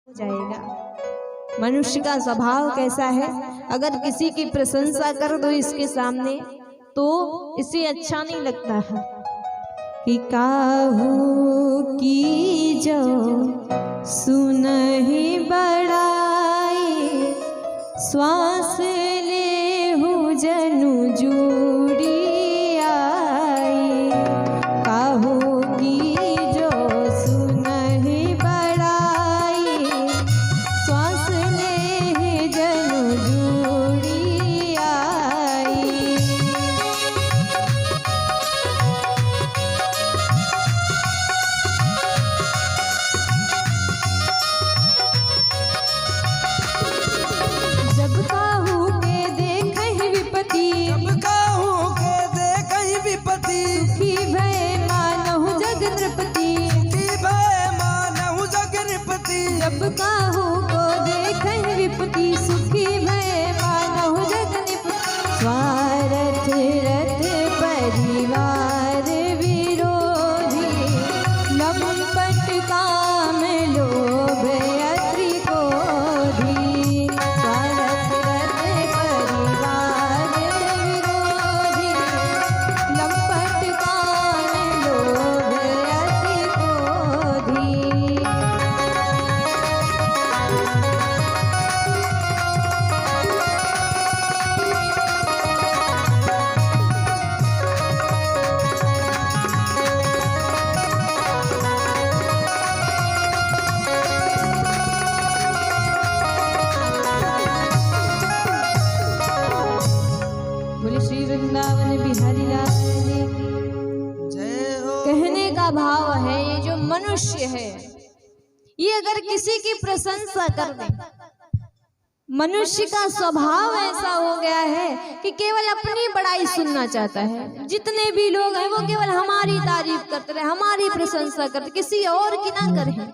जाएगा। मनुष्य का स्वभाव कैसा है, अगर किसी की प्रशंसा कर दो इसके सामने तो इसे अच्छा नहीं लगता है कि काहू की जो सुनहि बड़ाई, श्वास ले हूँ जनु जुड़ी आई। काहू की जो सुनहि बड़ाई, श्वास ले जनु जुड़ी आई। जब काहू के देखहि विपत्ति, जब काहू के देखहि विपत्ति, सुखी भय मानहु जग नृपति। सुखी भय मानहु जग नृपति। जब काहू को देखहि विपत्ति, सुखी भय मानहु जग नृपति। स्वार्थ रथ परिवार विरोधी, लंपट काम लोभ अत्रि क्रोधी। स्वार्थ रथ परिवार विरोधी, लंपट काम लोभ अत्रि क्रोधी। बोले श्री वृंदावन बिहारी लाल की। जय हो। कहने का भाव है, ये जो मनुष्य है ये अगर किसी की प्रशंसा कर दे, मनुष्य का स्वभाव ऐसा हो गया है कि केवल अपनी बड़ाई सुनना चाहता है। जितने भी लोग हैं वो केवल हमारी तारीफ करते रहे, हमारी प्रशंसा करते, किसी और की ना करें।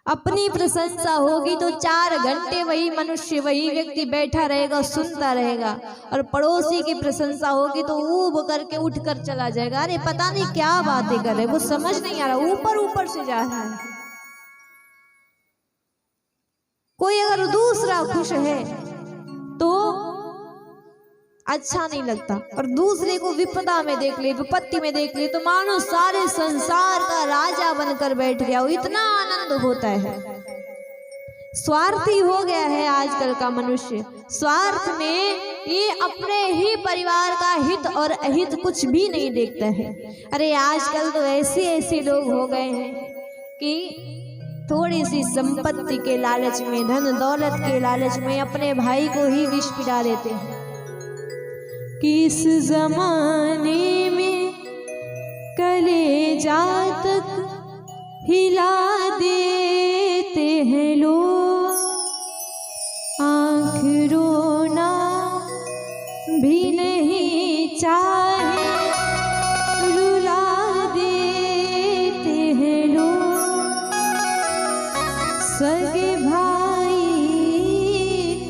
अपनी प्रशंसा होगी तो 4 घंटे वही मनुष्य, वही व्यक्ति बैठा रहेगा, सुनता रहेगा, और पड़ोसी की प्रशंसा होगी तो ऊब करके उठ कर चला जाएगा। अरे पता नहीं क्या बातें कर रहे, वो समझ नहीं आ रहा, ऊपर ऊपर से जा रहा है। कोई अगर दूसरा खुश है तो अच्छा नहीं लगता, और दूसरे को विपदा में देख ले, विपत्ति में देख ले तो मानो सारे संसार का राजा बनकर बैठ गया हो, इतना आनंद होता है। स्वार्थी हो गया है आजकल का मनुष्य। स्वार्थ में ये अपने ही परिवार का हित और अहित कुछ भी नहीं देखता है। अरे आजकल तो ऐसे ऐसे लोग हो गए हैं कि थोड़ी सी संपत्ति के लालच में, धन दौलत के लालच में अपने भाई को ही विष पिला देते हैं। किस जमाने में कलेजा तक हिला देते हैं लोग, आँख रोना भी नहीं चाहे रुला देते हैं लोग। सगे भाई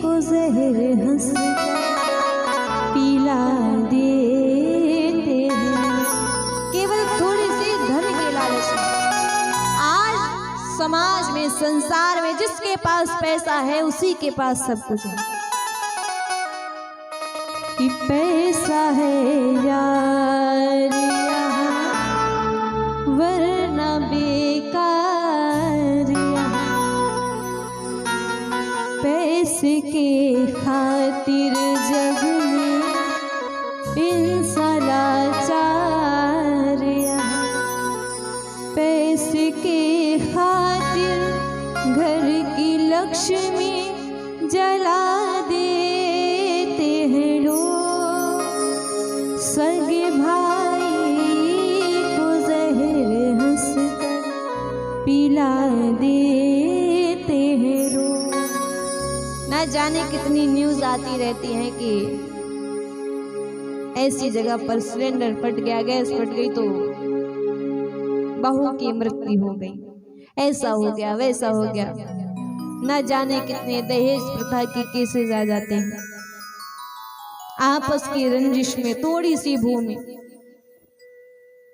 को जहर हंस पिला देते हैं, केवल थोड़ी सी धन के लालच में। आज समाज में, संसार में जिसके पास पैसा है उसी के पास सब कुछ है। कि पैसा है यार यहाँ, वरना बेकार यहाँ। पैसे के खातिर जग में इंसान लाचार यहाँ। पैसे के खातिर घर की लक्ष्मी जला देते हैं लोग। सगे भाई को जहर हंसकर पिला देते हैं लोग। न जाने कितनी न्यूज आती रहती है कि ऐसी जगह पर सिलेंडर फट गया, गैस फट गई तो बहू की मृत्यु हो गई, ऐसा हो गया, वैसा हो गया। न जाने कितने दहेज प्रथा के केसेस आ जाते हैं। आपस की रंजिश में थोड़ी सी भूमि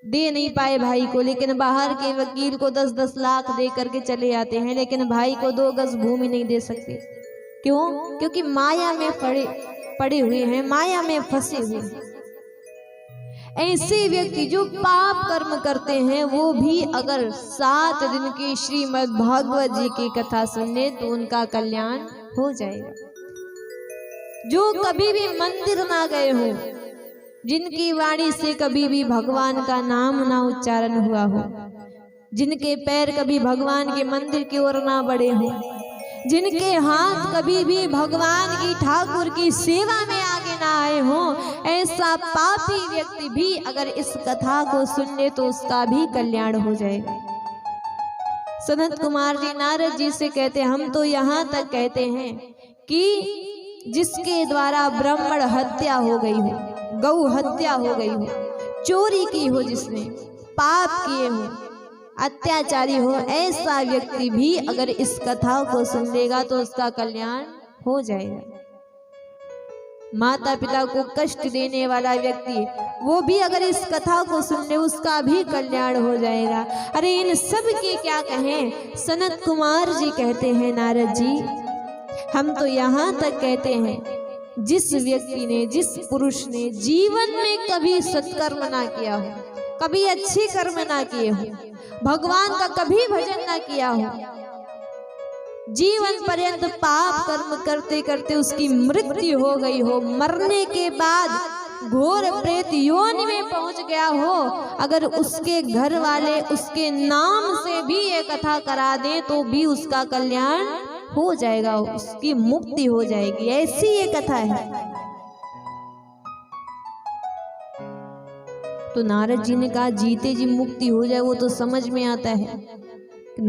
दे नहीं पाए भाई को, लेकिन बाहर के वकील को 10-10 लाख दे करके चले आते हैं, लेकिन भाई को 2 गज भूमि नहीं दे सकते। क्यों? क्योंकि माया में पड़े हुए हैं, माया में फंसे हुए हैं। ऐसे व्यक्ति जो पाप कर्म करते हैं वो भी अगर 7 दिन की श्रीमद् भागवत जी की कथा सुने तो उनका कल्याण हो जाएगा। जो कभी भी मंदिर ना गए हो, जिनकी वाणी से कभी भी भगवान का नाम ना उच्चारण हुआ हो, जिनके पैर कभी भगवान के मंदिर की ओर ना बढ़े हो, जिनके हाथ कभी भी भगवान की ठाकुर की सेवा में आगे ना आए हो, ऐसा पापी व्यक्ति भी अगर इस कथा को सुन ले तो उसका भी कल्याण हो जाएगा। सनत कुमार जी नारद जी से कहते हैं, हम तो यहाँ तक कहते हैं कि जिसके द्वारा ब्राह्मण हत्या हो गई हो, गौ हत्या हो गई हो, चोरी की हो, जिसने पाप किए हो, अत्याचारी हो, ऐसा व्यक्ति भी अगर इस कथा को सुन लेगा तो उसका कल्याण हो जाएगा। माता पिता को कष्ट देने वाला व्यक्ति वो भी अगर इस कथा को सुन ले उसका भी कल्याण हो जाएगा। अरे इन सब के क्या कहें, सनत कुमार जी कहते हैं, नारद जी हम तो यहाँ तक कहते हैं जिस व्यक्ति ने, जिस पुरुष ने जीवन में कभी सत्कर्म ना किया हो, कभी अच्छे कर्म ना किए हो, भगवान का कभी भजन ना किया हो, जीवन पर्यंत पाप कर्म करते करते उसकी मृत्यु हो गई हो, मरने के बाद घोर प्रेत योनि में पहुंच गया हो, अगर उसके घर वाले उसके नाम से भी ये कथा करा दे तो भी उसका कल्याण हो जाएगा, उसकी मुक्ति हो जाएगी। ऐसी ये कथा है। तो नारद जी ने कहा जीते जी मुक्ति हो जाए वो तो समझ में आता है,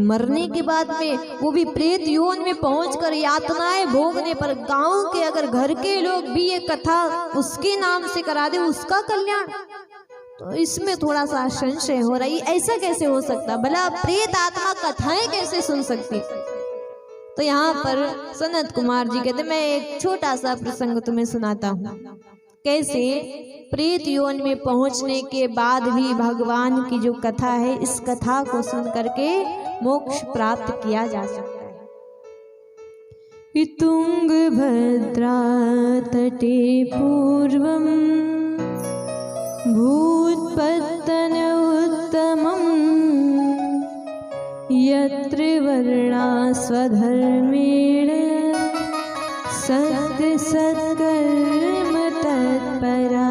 मरने के बाद में वो भी प्रेत योन में पहुंचकर यातनाएं भोगने पर गांव के अगर घर के लोग भी ये कथा उसके नाम से करा दे उसका कल्याण, तो इसमें थोड़ा सा संशय हो रही, ऐसा कैसे हो सकता, भला प्रेत आत्मा कथाएं कैसे सुन सकती। तो यहाँ पर सनत कुमार जी कहते मैं एक छोटा सा प्रसंग तुम्हें सुनाता हूँ, कैसे प्रेत योन में पहुंचने के बाद भी भगवान की जो कथा है, इस कथा को सुन करके मोक्ष प्राप्त किया जा सकता है। तुंगभद्रा तटे पूर्वम भूतपत्तन उत्तमम यत्र वर्णा स्वधर्मेण सत्य सत्कर्म तत्परा।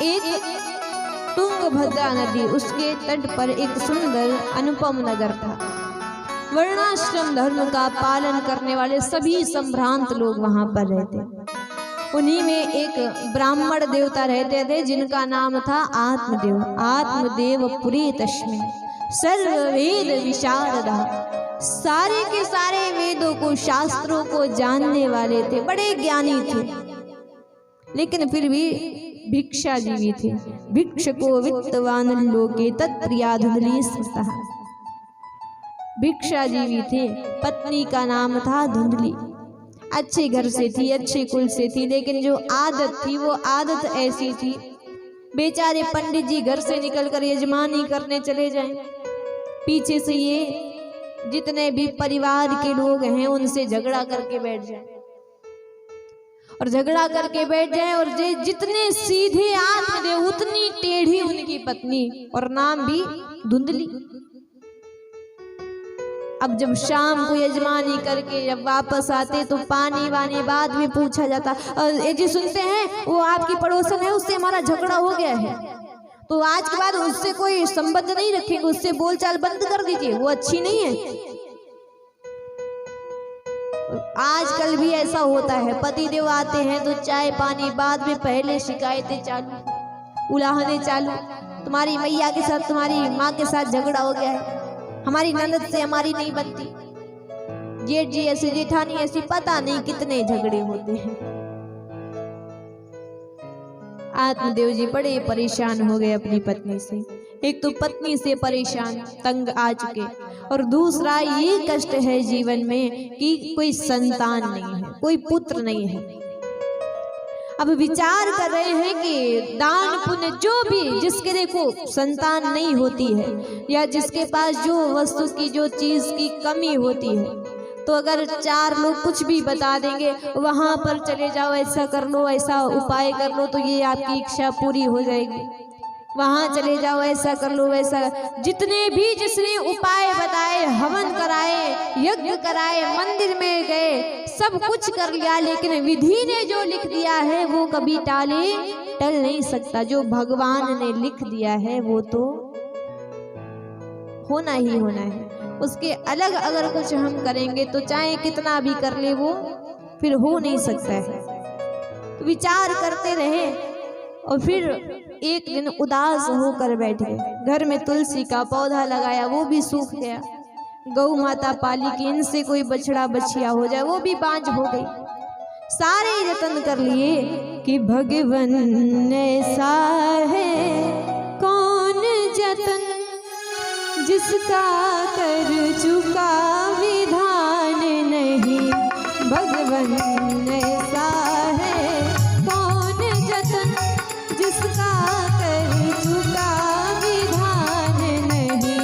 एक तुंगभद्रा नदी, उसके तट पर एक सुंदर अनुपम नगर था। वर्णाश्रम धर्म का पालन करने वाले सभी संभ्रांत लोग वहां पर रहते। उन्हीं में एक ब्राह्मण देवता रहते थे जिनका नाम था आत्मदेव। आत्मदेव पुरी तस्मिन् सर्व वेद विशारदा, सारे के सारे वेदों को, शास्त्रों को जानने वाले थे, बड़े ज्ञानी थे, लेकिन फिर भी भिक्षाजीवी थे। भिक्षको वित्तवान लोके तत्प्रिया धुंधली स्मृतः। भिक्षाजीवी थे, पत्नी का नाम था धुंधली, अच्छे घर से थी, अच्छे कुल से थी, लेकिन जो आदत थी वो आदत ऐसी थी, बेचारे पंडित जी घर से निकलकर यजमानी करने चले जाएं, पीछे से ये जितने भी परिवार के लोग हैं उनसे झगड़ा करके बैठ जाएं, और झगड़ा करके बैठ जाए, और जितने सीधे आत्मदेव उतनी टेढ़ी उनकी पत्नी, और नाम भी धुंधली। अब जब शाम को यजमानी करके जब वापस आते तो पानी वानी बाद में पूछा जाता, जी सुनते हैं वो आपकी पड़ोसन है, उससे हमारा झगड़ा हो गया है, तो आज के बाद उससे कोई संबंध नहीं रखेंगे, उससे बोलचाल बंद कर दीजिए, वो अच्छी नहीं है। आजकल भी ऐसा होता है, पति देव आते हैं तो चाय पानी बाद में, पहले शिकायतें चालू, उलाहने चालू, तुम्हारी मैया के साथ, तुम्हारी माँ के साथ झगड़ा हो गया है, हमारी ननद से हमारी नहीं बनती, जेठ जी ऐसे, जेठानी ऐसी, पता नहीं कितने झगड़े होते हैं। आत्मदेव जी बड़े परेशान हो गए अपनी पत्नी से। एक तो पत्नी से परेशान, तंग आ चुके, और दूसरा ये कष्ट है जीवन में कि कोई संतान नहीं है, कोई पुत्र नहीं है। अब विचार कर रहे हैं कि दान पुण्य जो भी, जिसके देखो संतान नहीं होती है या जिसके पास जो वस्तु की जो चीज की कमी होती है, तो अगर 4 लोग कुछ भी बता देंगे, वहां पर चले जाओ, ऐसा कर लो, ऐसा उपाय कर लो तो ये आपकी इच्छा पूरी हो जाएगी, वहां चले जाओ, ऐसा कर लो, वैसा। जितने भी जिसने उपाय बताए, हवन कराए, यज्ञ कराए, मंदिर में गए, सब कुछ कर लिया, लेकिन विधि ने जो लिख दिया है वो कभी टल नहीं सकता। जो भगवान ने लिख दिया है वो तो होना ही होना है। उसके अलग अगर कुछ हम करेंगे तो चाहे कितना भी कर ले वो फिर हो नहीं सकता है। तो विचार करते रहे और फिर एक दिन उदास होकर बैठे। घर में तुलसी का पौधा लगाया, वो भी सूख गया। गौ माता पाली कि इनसे कोई बछड़ा बछिया हो जाए, वो भी बांझ हो गई। सारे यत्न कर लिए कि भगवन ऐसा है कौन जतन, जिसका कर चुका विधान नहीं। भगवन ऐसा है कौन जतन, जिसका कर चुका विधान नहीं।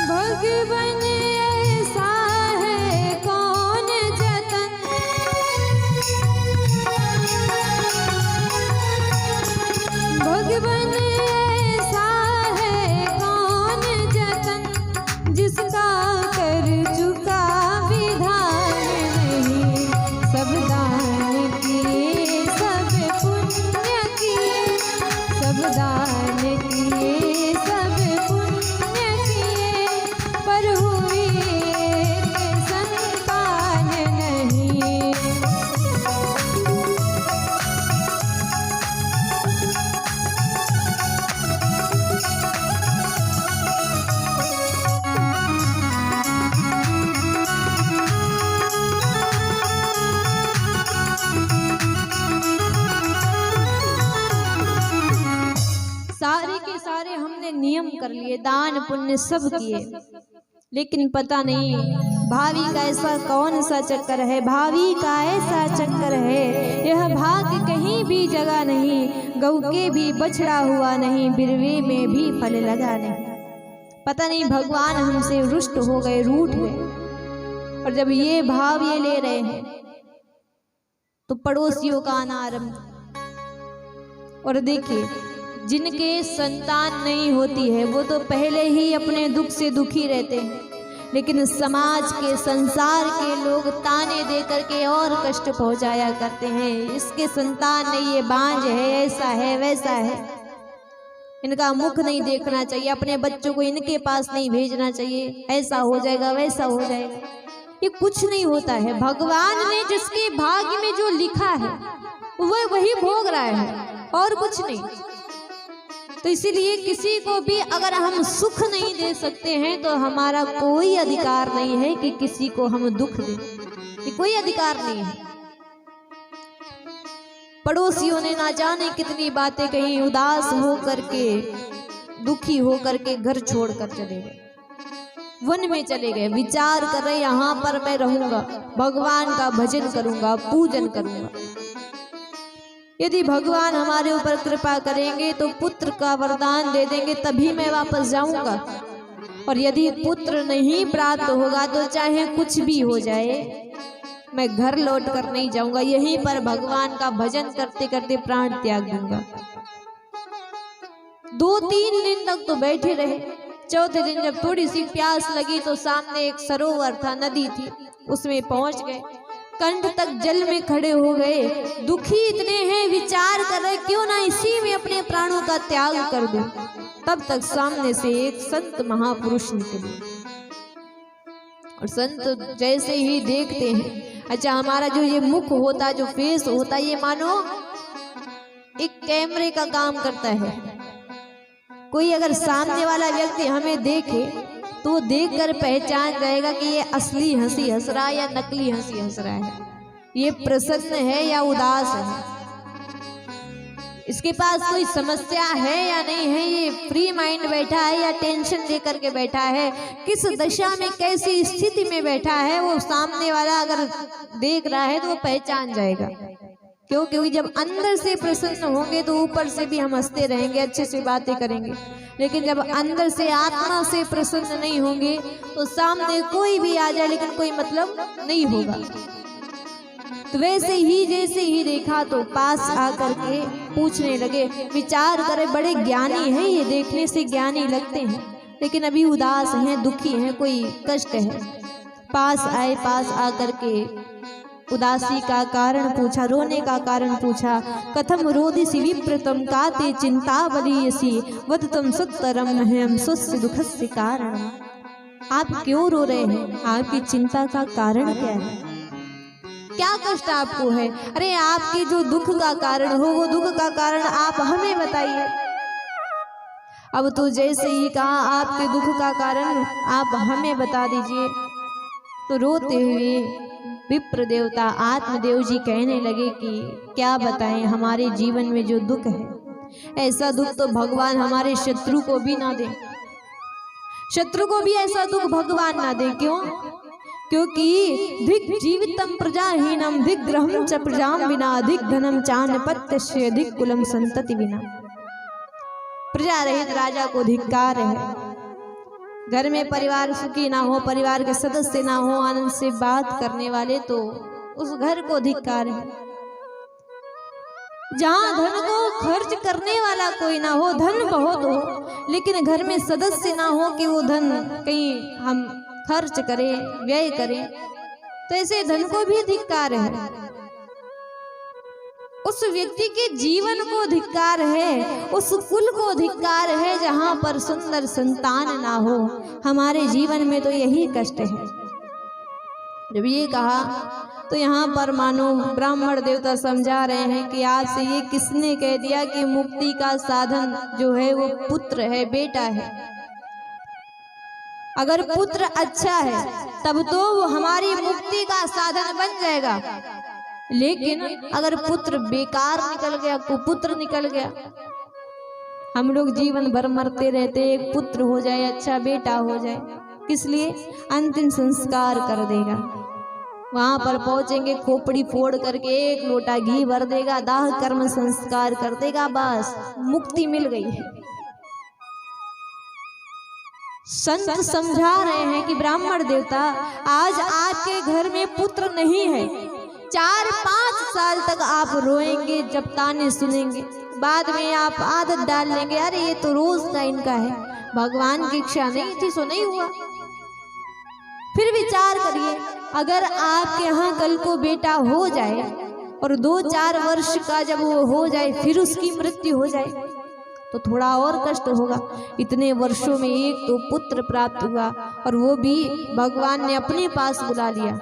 भगवन ऐसा है कौन जतन, भगवन ऐसा है कौन जतन, जिसका कर चुका विधान नहीं। सब दान किए, सब पुण्य किए, सब दान किए, सब पुण्य किए, पर हुई एक संतान नहीं। सारे के सारे हमने नियम कर लिए, दान पुण्य सब किए, लेकिन पता नहीं भावी का ऐसा कौन सा चक्कर है, भावी का ऐसा चक्कर है, यह भाग कहीं भी जगह नहीं। गौ के भी बछड़ा हुआ नहीं, बिरवे में भी फल लगा नहीं। पता नहीं भगवान हमसे रुष्ट हो गए, रूठ गए। और जब ये भाव ये ले रहे हैं तो पड़ोसियों का आना आरंभ। और देखिए, जिनके संतान नहीं होती है वो तो पहले ही अपने दुख से दुखी रहते हैं, लेकिन समाज के, संसार के लोग ताने दे करके और कष्ट पहुंचाया करते हैं। इसके संतान नहीं, ये बांझ है, ऐसा है, वैसा है, इनका मुख नहीं देखना चाहिए, अपने बच्चों को इनके पास नहीं भेजना चाहिए, ऐसा हो जाएगा, वैसा हो जाएगा। ये कुछ नहीं होता है। भगवान ने जिसके भाग्य में जो लिखा है वह वही भोग रहा है और कुछ नहीं। तो इसीलिए किसी को भी अगर हम सुख नहीं दे सकते हैं तो हमारा कोई अधिकार नहीं है कि किसी को हम दुख दें, ये कोई अधिकार नहीं है। पड़ोसियों ने ना जाने कितनी बातें कही, उदास हो करके, दुखी हो करके घर छोड़कर चले गए, वन में चले गए। विचार कर रहे यहाँ पर मैं रहूंगा, भगवान का भजन करूंगा, पूजन करूंगा। यदि भगवान हमारे ऊपर कृपा करेंगे तो पुत्र का वरदान दे देंगे, तभी मैं वापस जाऊंगा। और यदि पुत्र नहीं प्राप्त होगा तो चाहे कुछ भी हो जाए, मैं घर लौट कर नहीं जाऊंगा, यहीं पर भगवान का भजन करते करते प्राण त्याग दूंगा। 2-3 दिन तक तो बैठे रहे। चौथे दिन जब थोड़ी सी प्यास लगी तो सामने एक सरोवर था, नदी थी, उसमें पहुंच गए। कंठ तक जल में खड़े हो गए, दुखी इतने हैं, विचार कर रहे क्यों ना इसी में अपने प्राणों का त्याग कर दूं। तब तक सामने से एक संत महापुरुष निकले और संत जैसे ही देखते हैं, अच्छा हमारा जो ये मुख होता, जो फेस होता, ये मानो एक कैमरे का काम करता है। कोई अगर सामने वाला व्यक्ति हमें देखे तो वो देख कर पहचान जाएगा कि ये असली हंसी हंस रहा है या नकली हंसी हंस रहा है, ये प्रसन्न है या उदास है, इसके पास कोई समस्या है या नहीं है, ये फ्री माइंड बैठा है या टेंशन लेकर के बैठा है, किस दशा में कैसी स्थिति में बैठा है, वो सामने वाला अगर देख रहा है तो वो पहचान जाएगा। क्यों? क्योंकि जब अंदर से प्रसन्न होंगे तो ऊपर से भी हम हंसते रहेंगे, अच्छे से बातें करेंगे, लेकिन जब अंदर से आत्मा से प्रसन्न नहीं होंगे तो सामने कोई भी आ जाए लेकिन कोई मतलब नहीं होगा। तो वैसे ही जैसे ही देखा तो पास आकर के पूछने लगे, विचार करे बड़े ज्ञानी हैं, ये देखने से ज्ञानी लगते हैं लेकिन अभी उदास हैं, दुखी हैं, कोई कष्ट है। पास आए, पास आकर के उदासी का कारण पूछा, रोने का कारण पूछा। कथम रोदिसी विप्रतम काते चिंता बलीयसी वदतम सुतरम हम स्वस्य दुखस्य कारण। आप क्यों रो रहे हैं? आपकी चिंता का कारण क्या है? क्या कष्ट आपको है? अरे आपके जो दुख का कारण हो वो दुख का कारण आप हमें बताइए। अब तो जैसे ही कहा आपके दुख का कारण आप हमें बता दीजिए, तो रोते हुए विप्र देवता आत्मदेव जी कहने लगे कि क्या बताएं, हमारे जीवन में जो दुख है ऐसा दुख तो भगवान हमारे शत्रु को भी ना दे, शत्रु को भी ऐसा दुख भगवान ना दे। क्यों? क्योंकि धिक जीवितम प्रजाहीनम धिक ग्रहम च प्रजाम बिना धिक धनम चानपत्यस्य धिक कुलम संतति बिना। प्रजा रहित राजा को धिक्कार है। घर में परिवार सुखी ना हो, परिवार के सदस्य ना हो, आनंद से बात करने वाले, तो उस घर को धिक्कार है। जहाँ धन को खर्च करने वाला कोई ना हो, धन बहुत हो लेकिन घर में सदस्य ना हो कि वो धन कहीं हम खर्च करें, व्यय करें, तो ऐसे धन को भी धिक्कार है। उस व्यक्ति के जीवन को धिक्कार है, उस कुल को धिक्कार है जहां पर सुंदर संतान ना हो। हमारे जीवन में तो यही कष्ट है। जब ये कहा तो यहाँ पर मानो ब्राह्मण देवता समझा रहे हैं कि आपसे ये किसने कह दिया कि मुक्ति का साधन जो है वो पुत्र है, बेटा है। अगर पुत्र अच्छा है तब तो वो हमारी मुक्ति का साधन बन जाएगा, लेकिन अगर पुत्र बेकार निकल गया, कुपुत्र निकल गया, हम लोग जीवन भर मरते रहते, एक पुत्र हो जाए, अच्छा बेटा हो जाए, किस लिए? अंतिम संस्कार कर देगा, वहां पर पहुंचेंगे, खोपड़ी फोड़ करके एक लोटा घी भर देगा, दाह कर्म संस्कार कर देगा, बस मुक्ति मिल गई है। संत समझा रहे हैं कि ब्राह्मण देवता आज आपके घर में पुत्र नहीं है, 4-5 साल तक आप रोएंगे, जब ताने सुनेंगे, बाद में आप आदत डाल लेंगे, अरे ये तो रोज का इनका है, भगवान की इच्छा नहीं थी सो नहीं हुआ। फिर विचार करिए, अगर आपके यहाँ कल को बेटा हो जाए और 2-4 वर्ष का जब वो हो जाए फिर उसकी मृत्यु हो जाए तो थोड़ा और कष्ट होगा। इतने वर्षों में एक तो पुत्र प्राप्त हुआ और वो भी भगवान ने अपने पास बुला लिया।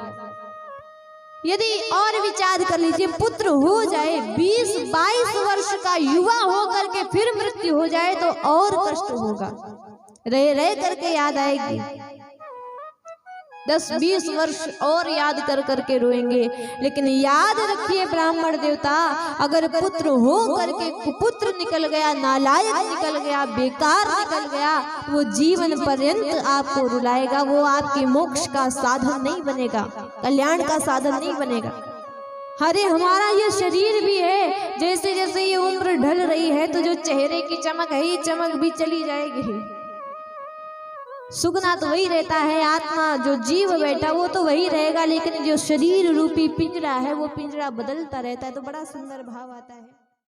यदि और विचार कर लीजिए, पुत्र हो जाए 20-22 वर्ष का युवा होकर के फिर मृत्यु हो जाए तो और कष्ट होगा, रह रह करके याद आएगी। 10-20 वर्ष और याद कर करके रोएंगे। लेकिन याद रखिए ब्राह्मण देवता, अगर पुत्र हो करके कुपुत्र निकल गया, नालायक निकल गया, बेकार निकल गया, वो जीवन पर्यंत आपको रुलाएगा, वो आपके मोक्ष का साधन नहीं बनेगा, कल्याण का साधन नहीं बनेगा। अरे हमारा ये शरीर भी है, जैसे जैसे ये उम्र ढल रही है तो जो चेहरे की चमक है ये चमक भी चली जाएगी। सुगना तो वही रहता है, आत्मा जो जीव बैठा वो तो वही रहेगा, लेकिन जो शरीर रूपी पिंजरा है वो पिंजरा बदलता रहता है। तो बड़ा सुंदर भाव आता है।